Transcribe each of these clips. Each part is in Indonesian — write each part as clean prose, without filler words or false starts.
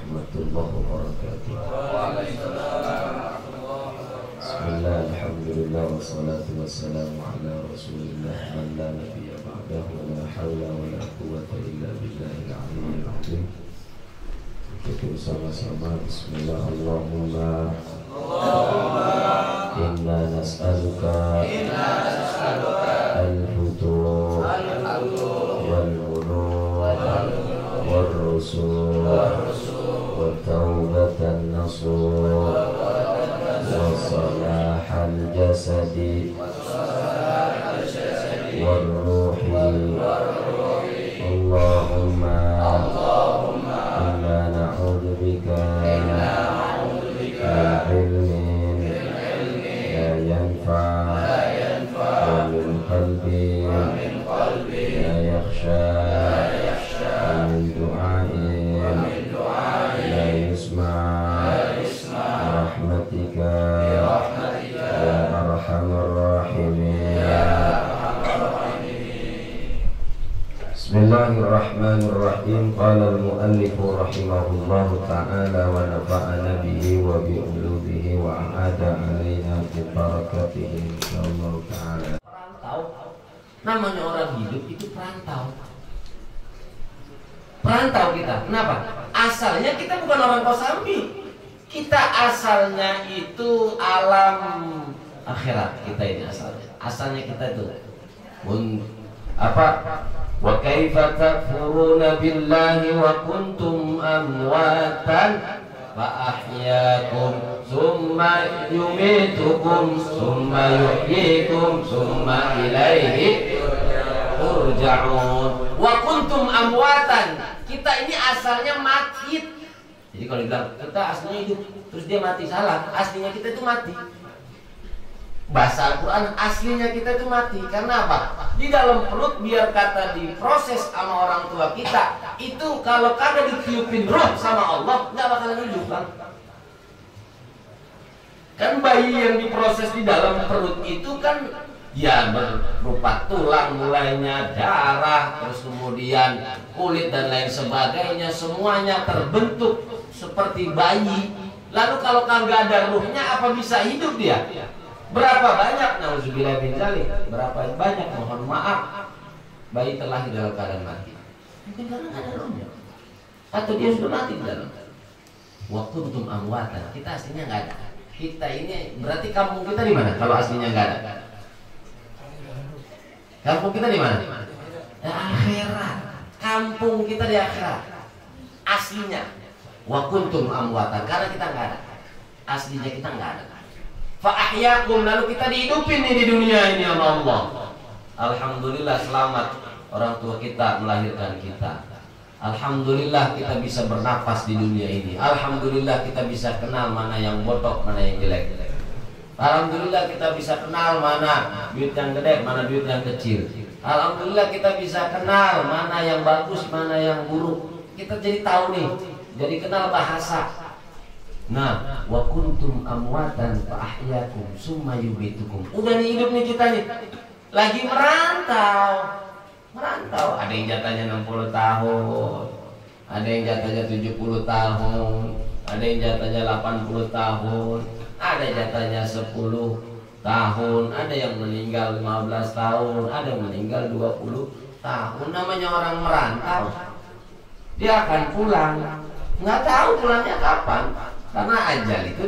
warahmatullahi wabarakatuh. Bismillah, alhamdulillah, wassalatu wassalamu ala rasulillah man la nabiyya ba'dahu wa la hawla wa la quwwata illa billahil aliyyil azim. Kita bersama-sama bismillah, Allahumma inna nas'aluka al-futuh wal-ulum wal-rusul wa-tawbatan nasuh wa-salah al-jasadi wal-ruhi. Allahumma inna na'udhu bika min ilmin la yanfa' wa min qalbin la yakhsha wa min du'ain la yusma' rahmatika ya arhamar rahimin. Bismillahirrahmanirrahim. Qala al-muallif rahimahullahu ta'ala wa nafa'ana bihi wa bi ulumihi wa a'ada alaina bi barakatihi insyaallah ta'ala. Perantau, namanya orang hidup itu perantau. Perantau kita, kenapa? Asalnya kita bukan orang Kosambi. Kita asalnya itu alam akhirat. Kita ini asalnya kita itu wa kaifa takfuruna billahi wa kuntum amwatan fa ahyaakum summa yumitukum summa yuhyikum summa ilaihi turja'un. Wa kuntum amwatan, kita ini asalnya mati. Jadi kalau dibilang kita aslinya hidup terus dia mati, salah. Aslinya kita itu mati. Bahasa Al-Quran aslinya kita itu mati. Karena apa? Di dalam perut biar kata diproses sama orang tua kita, itu kalau kagak ditiupin roh sama Allah nggak bakalan hidup, Bang. Kan bayi yang diproses di dalam perut itu kan ya berupa tulang, mulainya darah, terus kemudian kulit dan lain sebagainya, semuanya terbentuk seperti bayi. Lalu kalau kagak ada ruhnya apa bisa hidup dia? Berapa banyak, nauzubillah min dzalik, berapa banyak, mohon maaf, bayi terlahir dalam keadaan mati. Mungkin karena nggak ada rohnya, atau dia sudah mati di dalam. Wa kuntum amwatan, kita aslinya nggak ada. Kita ini berarti kampung kita di mana? Kalau aslinya nggak ada, kampung kita di mana? Akhirat. Kampung kita di akhirat. Aslinya. Wa kuntum amwatan, karena kita nggak ada. Aslinya kita nggak ada. Fa ahyakum, lalu kita dihidupin nih di dunia ini oleh Allah. Alhamdulillah selamat orang tua kita melahirkan kita. Alhamdulillah kita bisa bernafas di dunia ini. Alhamdulillah kita bisa kenal mana yang botok, mana yang jelek. Alhamdulillah kita bisa kenal mana duit yang gede, mana duit yang kecil. Alhamdulillah kita bisa kenal mana yang bagus, mana yang buruk. Kita jadi tahu nih, jadi kenal bahasa. Nah, wa kuntum amwatan fa ahyaakum summa yumitukum. Udah nih hidup nih kita nih. Lagi merantau. Ada yang jatahnya 60 tahun. Ada yang jatahnya 70 tahun. Ada yang jatahnya 80 tahun. Ada jatahnya 10 tahun. Ada yang meninggal 15 tahun. Ada yang meninggal 20 tahun. Namanya orang merantau. Dia akan pulang. Nggak tahu pulangnya kapan. Karena ajal itu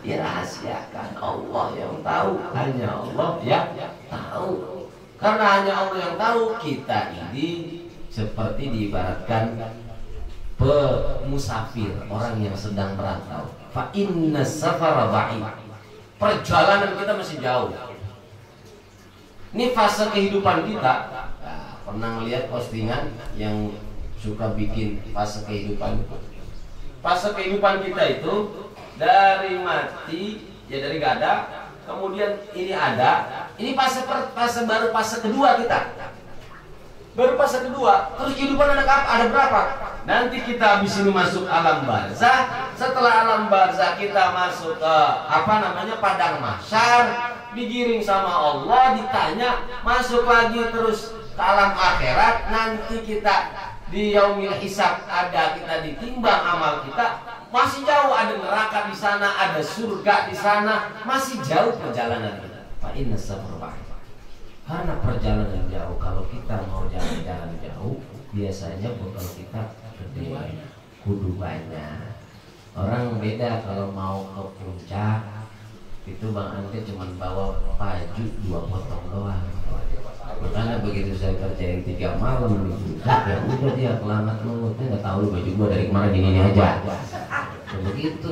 dirahasiakan. Allah yang tahu, hanya Allah yang tahu. Karena hanya Allah yang tahu, kita ini seperti diibaratkan pemusafir, orang yang sedang merantau. Fa inna safara ba'id. Perjalanan kita masih jauh. Ini fase kehidupan kita. Nah, pernah melihat postingan yang suka bikin fase kehidupan itu. Fase kehidupan kita itu dari mati, ya dari gak ada, kemudian ini ada. Ini fase baru fase kedua kita. Baru fase kedua. Terus kehidupan ada berapa? Nanti kita habis ini masuk alam barzah. Setelah alam barzah kita masuk ke padang mahsyar, digiring sama Allah, ditanya, masuk lagi terus ke alam akhirat. Nanti kita di yaumil hisab ada kita ditimbang amal kita, masih jauh, ada neraka di sana, ada surga di sana, masih jauh perjalanan kita. Fa inna sabra ba'id. Karena perjalanan jauh, kalau kita mau jalan-jalan jauh, biasanya bekal kita gede, kudu banyak. Orang beda kalau mau ke puncak, itu Bang Ante cuma bawa baju 2 potong doang. Makanya begitu saya kerjain 3 malam di puncak, ya udah dia kelamat nunggunya, nggak tahu baju gua dari kemarin gini aja. Begitu.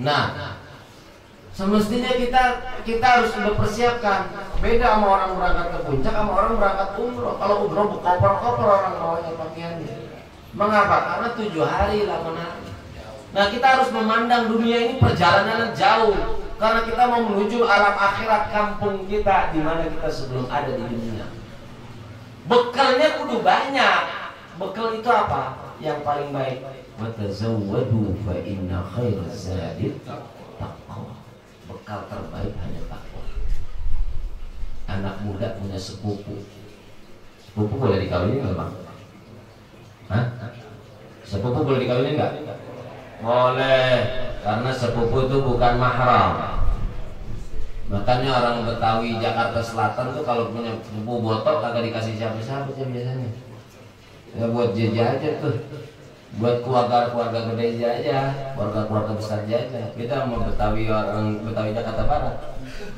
Nah, semestinya kita harus sudah persiapkan. Beda sama orang berangkat ke puncak sama orang berangkat umroh. Kalau umroh koper-koper orang bawanya pakaiannya. Mengapa? Karena 7 hari lah menanti. Nah, kita harus memandang dunia ini perjalanan jauh, karena kita mau menuju alam akhirat, kampung kita di mana kita sebelum ada di dunia. Bekalnya kudu banyak. Bekal itu apa? Yang paling baik. Watazawwadu fa inna khairaz zadi taqwa. Bekal terbaik hanya takwa. Anak muda punya sepupu. Sepupu boleh dikawinin nggak, Bang? Hah? Sepupu boleh dikawinin nggak? Boleh, karena sepupu itu bukan mahram. Makanya orang Betawi Jakarta Selatan tuh kalau punya sepupu botok kagak dikasih siapa-siapa biasanya. Ya buat jaja aja tuh, buat keluarga gede aja, keluarga besar aja. Kita mau Betawi, orang Betawi Jakarta Barat.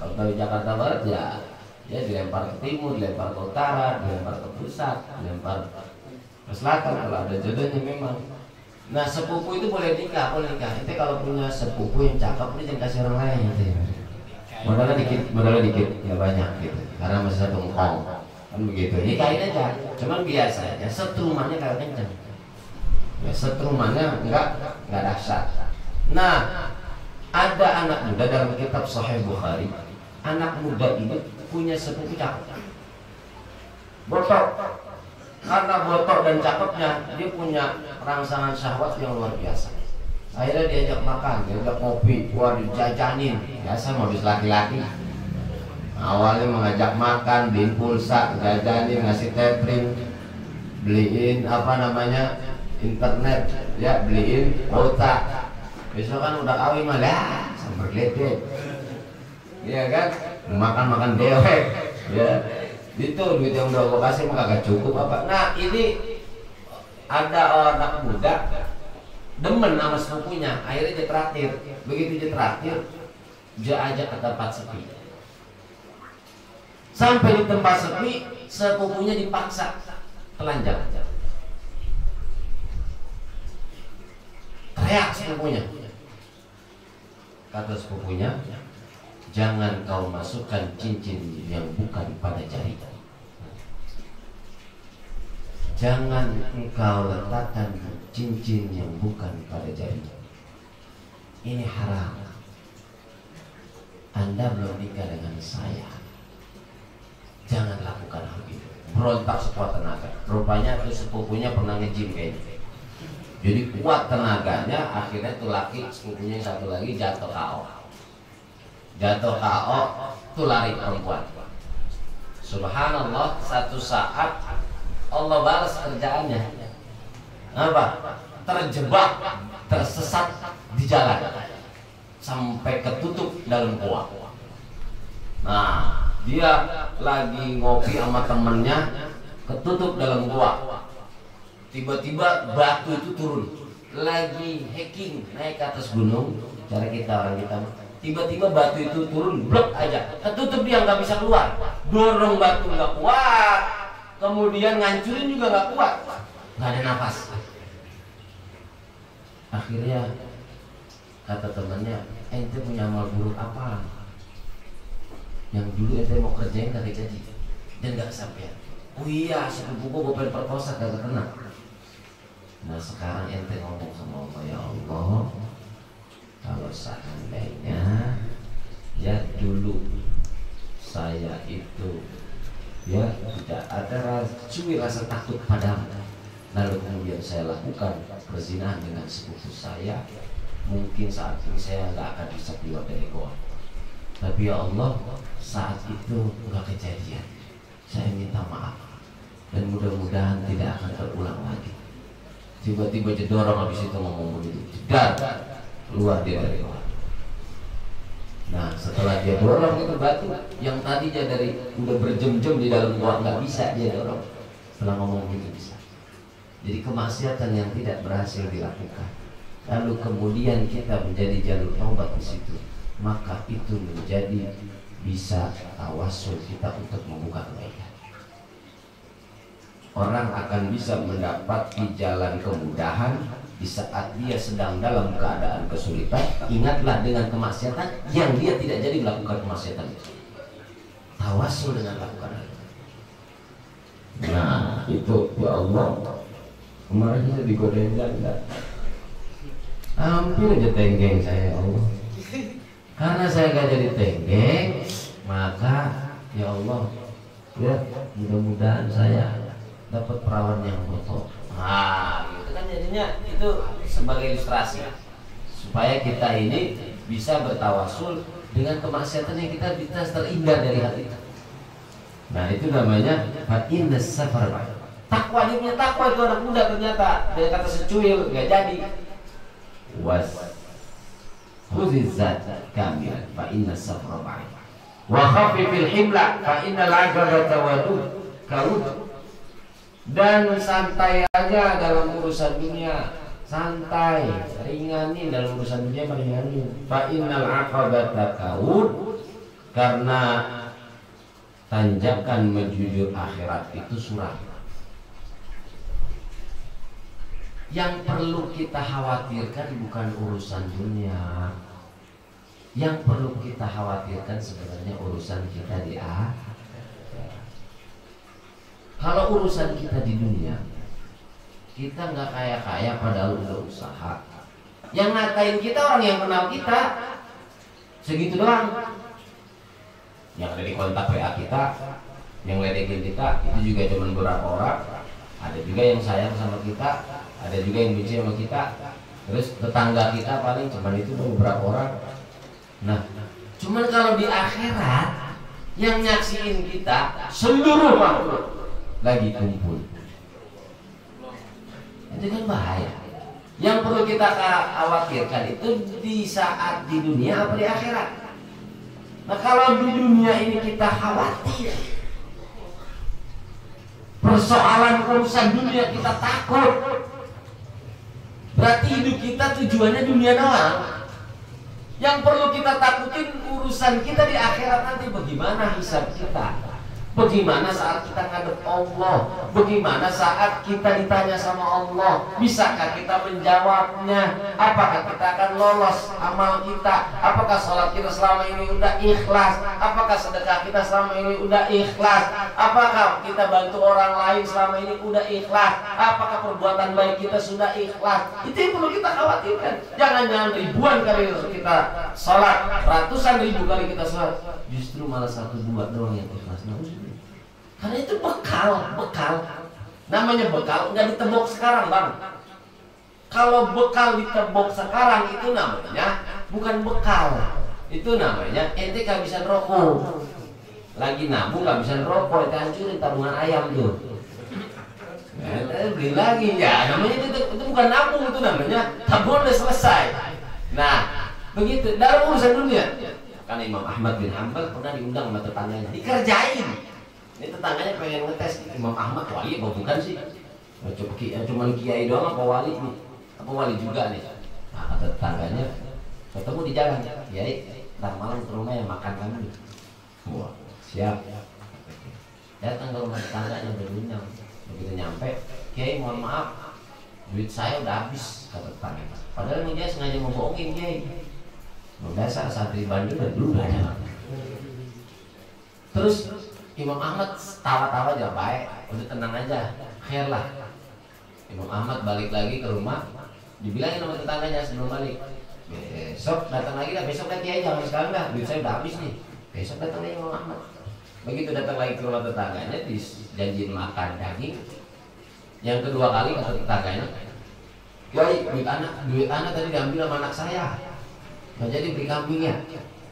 Kalau Betawi Jakarta Barat ya dilempar ke timur, dilempar ke utara, dilempar ke pusat, dilempar ke selatan kalau ada jodohnya memang. Nah, sepupu itu boleh nikah. Itu kalau punya sepupu yang cakep, ini jangan kasih orang lain gitu. Modalnya dikit, nggak banyak gitu. Karena masih satu engkong, kan begitu. Nikahin aja. Cuman biasanya setrumannya kayak kenceng. Ya, setrumannya nggak dahsyat. Nah, ada anak muda dalam kitab Sahih Bukhari. Anak muda ini punya sepupu cakep. Botok. Karena botok dan cakepnya, dia punya rangsangan syahwat yang luar biasa. Akhirnya diajak makan, diajak kopi, dijajanin. Biasa modus laki-laki. Awalnya mengajak makan, beliin pulsa, jajanin, ngasih tethering, beliin internet, ya beliin kuota. Besok kan udah kawin malah, sampai gede. Iya kan? Makan dewek. Ya. Itu duit yang udah gue kasih mah kagak cukup apa. Nah, ini ada anak muda demen sama sepupunya, akhirnya dia traktir. Begitu dia traktir, dia ajak ke tempat sepi. Sampai di tempat sepi, sepupunya dipaksa telanjang. Teriak sepupunya. Kata sepupunya, jangan kau masukkan cincin yang bukan pada jari. Jangan engkau letakkan cincin yang bukan pada jari. Ini haram. Anda belum nikah dengan saya, jangan lakukan hal itu. Berontak sekuat tenaga. Rupanya tuh sepupunya pernah nge-gym kayaknya. Jadi kuat tenaganya, akhirnya tuh laki sepupunya yang satu lagi jatuh KO. Tuh lari perempuan. Subhanallah, satu saat Allah balas kerjaannya. Apa? Terjebak, tersesat di jalan sampai ketutup dalam gua. Nah, dia lagi ngopi sama temennya, ketutup dalam gua. Tiba-tiba batu itu turun. Lagi hiking naik ke atas gunung, cara kita orang kita. Tiba-tiba batu itu turun, blok aja, ketutup, dia nggak bisa keluar. Dorong batu nggak kuat, kemudian ngancurin juga nggak kuat, nggak ada nafas. Akhirnya kata temannya, ente punya amal buruk apa? Yang dulu ente mau kerjain kagak jadi dan nggak kesampaian. Oh iya, sepupuku gue pengen perkosa kagak kena. Nah sekarang ente ngomong sama Allah, ya Allah, kalau seandainya ya dulu saya itu ya tidak ada rasa takut padamu, lalu kemudian saya lakukan perzinahan dengan sepupu saya, mungkin saat ini saya nggak akan bisa keluar dari goa. Tapi ya Allah, saat itu nggak kejadian. Saya minta maaf dan mudah-mudahan tidak akan terulang lagi. tiba-tiba jedorong habis itu ngomong begitu, jedar, keluar dia dari rumah. Nah setelah dia dorong itu batu yang tadinya dari udah berjam-jam di dalam gua nggak bisa dia dorong, setelah ngomong begitu bisa. Jadi kemaksiatan yang tidak berhasil dilakukan, lalu kemudian kita menjadi jalur taubat di situ, maka itu menjadi bisa tawasul kita untuk membuka kebaikan. Orang akan bisa mendapati jalan kemudahan di saat dia sedang dalam keadaan kesulitan. Ingatlah dengan kemaksiatan yang dia tidak jadi melakukan kemaksiatan itu. Tawasul dengan lakukan itu. Nah itu ya Allah, kemarin kita digodain janda, hampir aja tenggeng saya ya Allah. Karena saya gak jadi tenggeng, maka ya Allah ya mudah-mudahan saya dapat perawan yang foto. Nah, itu kan jadinya itu sebagai ilustrasi supaya kita ini bisa bertawasul dengan kemaksiatan yang kita terhindar dari hati kita. Nah, itu namanya fatin safar. Takwa, dia punya takwa itu anak muda ternyata. Dari kata secuil nggak jadi. Was khuzizat kamil fa inna safra ba'id. Wa khafifil himla fa innal ajrata wadud kaud. Dan santai aja dalam urusan dunia, santai, ringanin dalam urusan dunia, ringanin. Fa innal aqabata kaud, karena tanjakan menuju akhirat itu suram. Yang perlu kita khawatirkan bukan urusan dunia. Yang perlu kita khawatirkan sebenarnya urusan kita di akhirat. Kalau urusan kita di dunia, kita nggak kaya-kaya padahal udah usaha. Yang ngatain kita orang yang kenal kita, segitu doang. Yang ada di kontak WA kita, yang ledekin kita, itu juga cuma beberapa orang. Ada juga yang sayang sama kita, ada juga yang benci sama kita. Terus tetangga kita paling cuma itu beberapa orang. Nah, cuman kalau di akhirat yang nyaksiin kita seluruh makhluk lagi kumpul, itu kan bahaya. Yang perlu kita khawatirkan itu di saat di dunia apa di akhirat. Nah kalau di dunia ini kita khawatir, persoalan urusan dunia kita takut, berarti hidup kita tujuannya dunia doang. Yang perlu kita takutin urusan kita di akhirat nanti, bagaimana hisab kita. Bagaimana saat kita ngadep Allah? Bagaimana saat kita ditanya sama Allah? Bisakah kita menjawabnya? Apakah kita akan lolos amal kita? Apakah sholat kita selama ini udah ikhlas? Apakah sedekah kita selama ini udah ikhlas? Apakah kita bantu orang lain selama ini udah ikhlas? Apakah perbuatan baik kita sudah ikhlas? Itu yang perlu kita khawatirkan. Jangan-jangan ribuan kali kita sholat, ratusan ribu kali kita sholat, justru malah 1-2 doang yang ikhlas. Karena itu bekal. Namanya bekal nggak ditebok sekarang, Bang. Kalau bekal ditebok sekarang itu namanya bukan bekal. Itu namanya ente kehabisan rokok. Lagi nabung kehabisan rokok, ente hancurin tabungan ayam tuh. Ente beli lagi ya. Namanya itu bukan nabung, itu namanya tabungan udah selesai. Nah, begitu dalam urusan dunia. Karena Imam Ahmad bin Hanbal pernah diundang sama tetangganya, dikerjain. Ini tetangganya pengen ngetes Imam Ahmad wali apa bukan sih? Cuma kiai doang apa wali nih? Apa wali juga nih? Nah, kata tetangganya, ketemu di jalan, kiai, ntar malam ke rumah yang makan kami. Wah, siap. Datang ke rumah tetangganya berundang. Begitu nyampe, kiai mohon maaf, duit saya udah habis, kata tetangganya. Padahal dia sengaja mau bohongin kiai. Dasar santri Bandung dan dulu banyak. Terus Imam Ahmad tawa-tawa aja, baik, udah tenang aja, khair lah. Imam Ahmad balik lagi ke rumah, dibilangin sama tetangganya sebelum balik, besok datang lagi lah, besok lagi aja, jangan sekarang dah, duit saya udah habis nih. Besok datang lagi Imam Ahmad. Begitu datang lagi ke rumah tetangganya, dijanjiin makan daging. Yang kedua kali kata tetangganya, kiai, duit anak tadi diambil sama anak saya, nggak jadi beli kambingnya.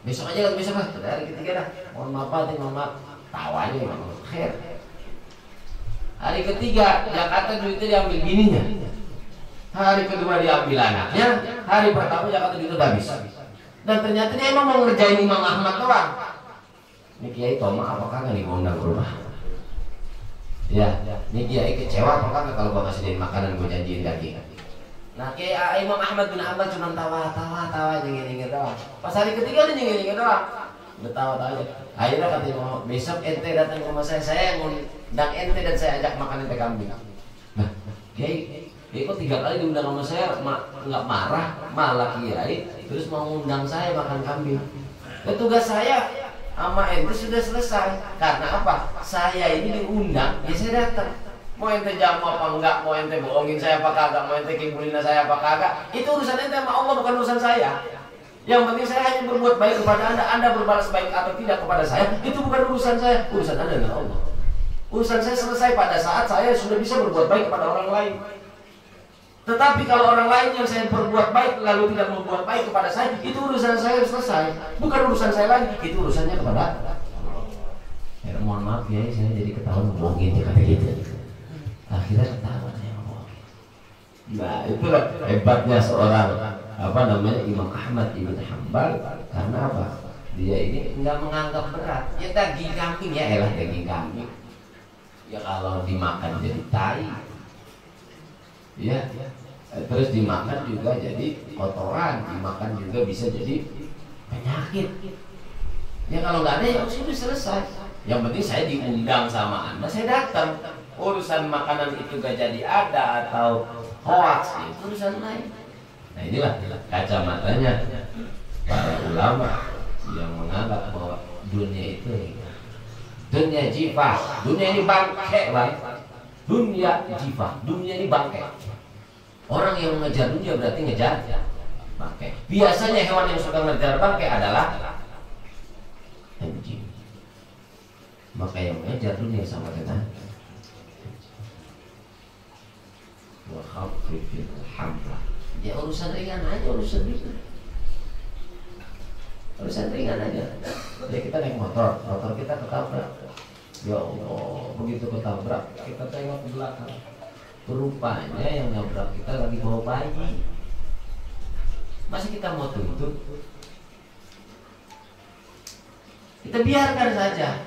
Besok aja lah, besok lah. Hari ketiga dah, mohon maaf, mohon maaf. Tawanya memang khair. Hari ketiga Jakarta duitnya diambil bininya. Hari kedua diambil anaknya, hari pertama zakat itu udah habis. Dan ternyata dia emang mau ngerjain Imam Ahmad doang. Ini Kiai Toma apakah nggak diundang ke rumah? Ya, ini Kiai kecewa apakah nggak kalau gua kasih dia makanan gua janjiin daging. Nah Kiai Imam Ahmad bin Hanbal cuma tawa nyengir doang. Pas hari ketiga dia nyengir doang. Udah tawa aja. Akhirnya kata Imam, besok ente datang ke rumah saya ngundang ente dan saya ajak makan ente kambing. Nah, Kiai kok 3 kali diundang sama saya nggak marah, malah Kiai terus mau ngundang saya makan kambing. Tugas saya sama ente sudah selesai. Karena apa? Saya ini diundang, ya saya datang. Mau ente jamu apa enggak, mau ente bohongin saya apa kagak, mau ente kibulin saya apa kagak, itu urusan ente sama Allah, bukan urusan saya. Yang penting saya hanya berbuat baik kepada Anda berbalas baik atau tidak kepada saya, itu bukan urusan saya. Urusan Anda dengan Allah. Urusan saya selesai pada saat saya sudah bisa berbuat baik kepada orang lain. Tetapi kalau orang lain yang saya berbuat baik lalu tidak membuat baik kepada saya, itu urusan saya selesai. Bukan urusan saya lagi, itu urusannya kepada Allah. Ya, mohon maaf ya, saya jadi ketahuan bohongin dia kata gitu. Akhirnya ketahuan saya bohongin. Nah, itulah hebatnya seorang Imam Ahmad bin Hanbal. Karena apa? Dia ini nggak menganggap berat. Ya daging kambing ya elah daging kambing. Ya kalau dimakan jadi tai. Ya, terus dimakan juga jadi kotoran, dimakan juga bisa jadi penyakit. Ya kalau nggak ada ya sudah selesai. Yang penting saya diundang sama Anda, saya datang. Urusan makanan itu gak jadi ada atau hoax, itu urusan lain. Nah inilah kacamatanya para ulama yang menganggap bahwa dunia itu dunia jifah, dunia ini bangke, bang. Dunia jifah, dunia ini bangke. Orang yang mengejar dunia berarti ngejar bangke. Biasanya hewan yang suka ngejar bangke adalah anjing. Maka yang mengejar dunia sama dengan wa khafifil hamla. Ya urusan ringan aja, urusan ringan aja. Ya kita naik motor kita ketabrak. Ya Allah, begitu ketabrak kita tengok ke belakang. Rupanya yang nabrak kita lagi bawa bayi. Masa kita mau tuntut? Kita biarkan saja.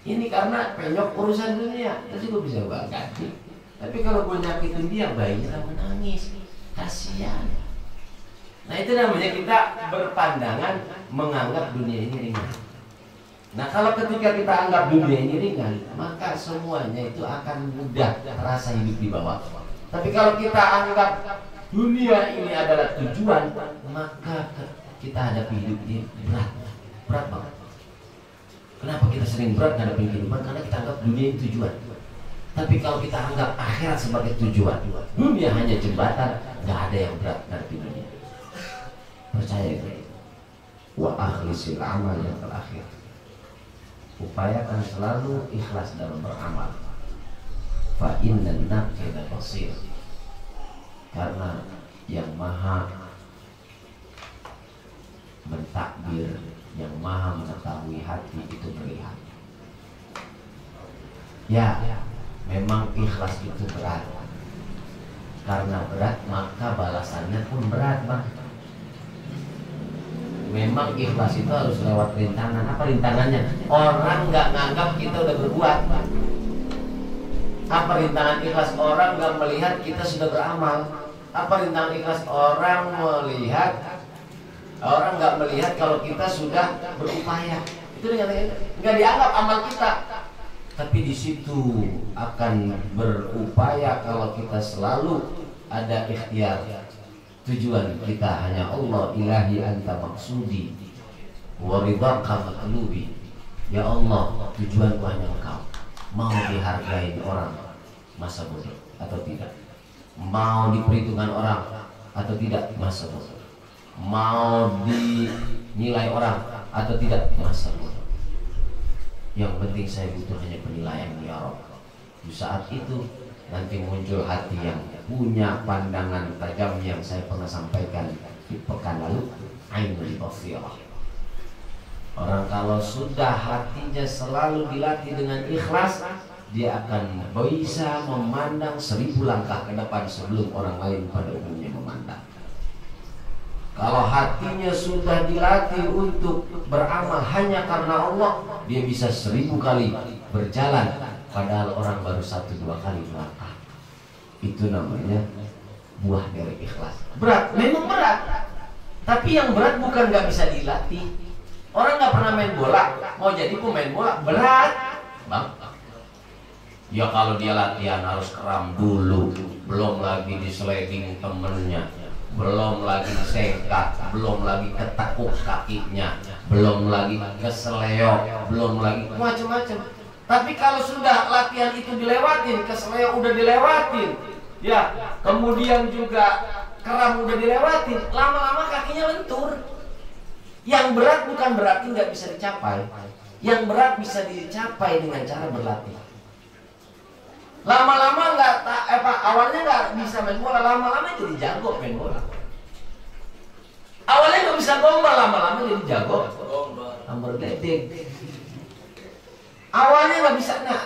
Ini karena penyok urusan dunia, terus gue bisa ganti. Tapi kalau gue nyakitin dia, bayinya menangis, kasihan. Nah itu namanya kita berpandangan menganggap dunia ini ringan. Nah kalau ketika kita anggap dunia ini ringan, maka semuanya itu akan mudah rasa hidup di bawah. Tapi kalau kita anggap dunia ini adalah tujuan, maka kita hadapi hidup ini berat banget. Kenapa kita sering berat menghadapi kehidupan? Karena kita anggap dunia ini tujuan. Tapi kalau kita anggap akhirat sebagai tujuan, dunia hanya jembatan, nggak ada yang berat menghadapi dunia. Percaya itu. Wa akhlisil amal yang terakhir. Upayakan selalu ikhlas dalam beramal. Fa innan naqida basir. Karena yang maha mentakbir, yang maha mengetahui hati itu melihat. Ya, memang ikhlas itu berat. Karena berat maka balasannya pun berat, Bang. Memang ikhlas itu harus lewat rintangan. Apa rintangannya? Orang nggak nganggap kita udah berbuat. Apa rintangan ikhlas? Orang nggak melihat kita sudah beramal. Apa rintangan ikhlas? Orang nggak melihat kalau kita sudah berupaya. Itu nggak dianggap amal kita. Tapi di situ akan berupaya kalau kita selalu ada ikhtiar. Tujuan kita hanya Allah, ilahi anta maksudi wa ridhaka matlubi. Ya Allah, tujuanku hanya Engkau. Mau dihargai orang masa bodoh atau tidak? Mau diperhitungkan orang atau tidak masa bodoh? Mau dinilai orang atau tidak masa bodoh? Yang penting saya butuh hanya penilaian ya Rabb. Di saat itu nanti muncul hati yang punya pandangan tajam yang saya pernah sampaikan di pekan lalu, ainul basirah. Orang kalau sudah hatinya selalu dilatih dengan ikhlas, dia akan bisa memandang 1000 langkah ke depan sebelum orang lain pada umumnya memandang. Kalau hatinya sudah dilatih untuk beramal hanya karena Allah, dia bisa 1000 kali berjalan padahal orang baru 1-2 kali melangkah. Itu namanya buah dari ikhlas. Berat, memang berat. Tapi yang berat bukan gak bisa dilatih. Orang gak pernah main bola, mau jadi pemain bola, berat bang. Ya kalau dia latihan harus kram dulu, belum lagi di sliding temennya, belum lagi sengkat, belum lagi ketekuk kakinya, belum lagi keseleo, belum lagi macam-macam. Tapi kalau sudah latihan itu dilewatin, keseleo udah dilewatin, ya kemudian juga keram udah dilewatin, lama-lama kakinya lentur. Yang berat bukan berarti nggak bisa dicapai. Yang berat bisa dicapai dengan cara berlatih. Lama-lama awalnya nggak bisa main bola, lama-lama jadi jago main bola. Awalnya nggak bisa gombal, lama-lama jadi jago hambar dedek. Awalnya nggak bisa. Nah,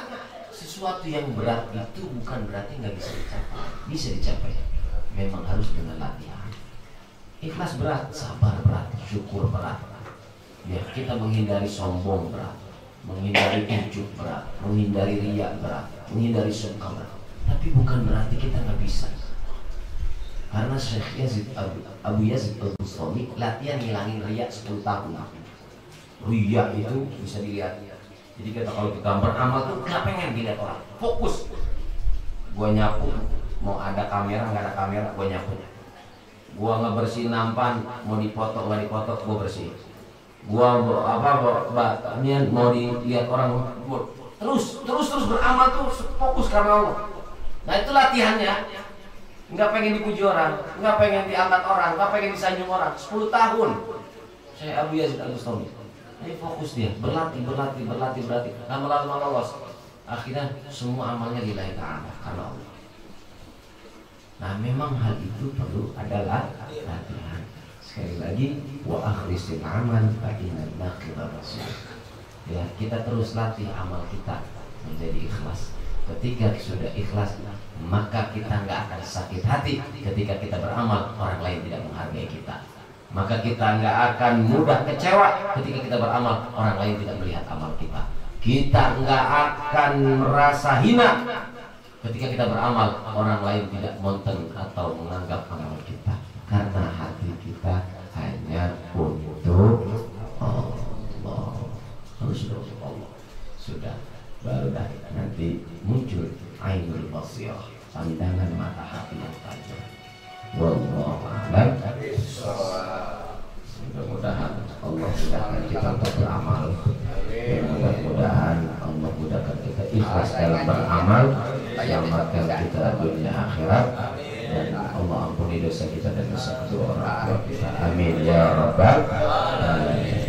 sesuatu yang berat itu bukan berarti nggak bisa dicapai. Bisa dicapai. Memang harus dengan latihan. Ikhlas berat, sabar berat, syukur berat. Ya, kita menghindari sombong berat, menghindari ujub berat, menghindari riya berat, menghindari sumka berat. Tapi bukan berarti kita nggak bisa. Karena Syekh Yazid Abu Yazid Al-Bustami latihan ngilangin riya 10 tahun. Riya itu bisa dilihat. Jadi kita kalau kita beramal tuh nggak pengen dilihat orang. Fokus. Gua nyapu. Mau ada kamera nggak ada kamera, gue nyapu. Gue ngebersihin nampan, mau dipoto nggak dipoto, gue bersih. Gue mau dilihat orang, terus beramal tuh fokus karena Allah. Nah itu latihannya. Nggak pengen dipuji orang, nggak pengen diangkat orang, nggak pengen disanjung orang. 10 tahun. Saya Abu Yazid Al-Bustami. Ini fokus dia, berlatih. Lama-lama lolos. Akhirnya semua amalnya lillahi ta'ala karena Allah. Nah memang hal itu perlu adalah latihan. Sekali lagi, wa akhlisil amal fa inna naqidha rasul. Ya, kita terus latih amal kita menjadi ikhlas. Ketika sudah ikhlas, maka kita nggak akan sakit hati ketika kita beramal orang lain tidak menghargai kita. Maka kita nggak akan mudah kecewa ketika kita beramal orang lain tidak melihat amal kita. Kita nggak akan merasa hina ketika kita beramal, orang lain tidak monten atau menganggap amal kita. Karena hati kita hanya untuk Allah. Harus untuk Allah. Sudah, baru dah nanti muncul ainul basirah, pandangan mata hati yang tajam. Wallahu a'lam. Mudah-mudahan Allah mudahkan kita untuk beramal. Mudah-mudahan Allah mudahkan kita ikhlas dalam beramal, selamatkan kita dunia akhirat, dan Allah ampuni dosa kita dan dosa kedua orang tua kita. Amin ya rabbal alamin.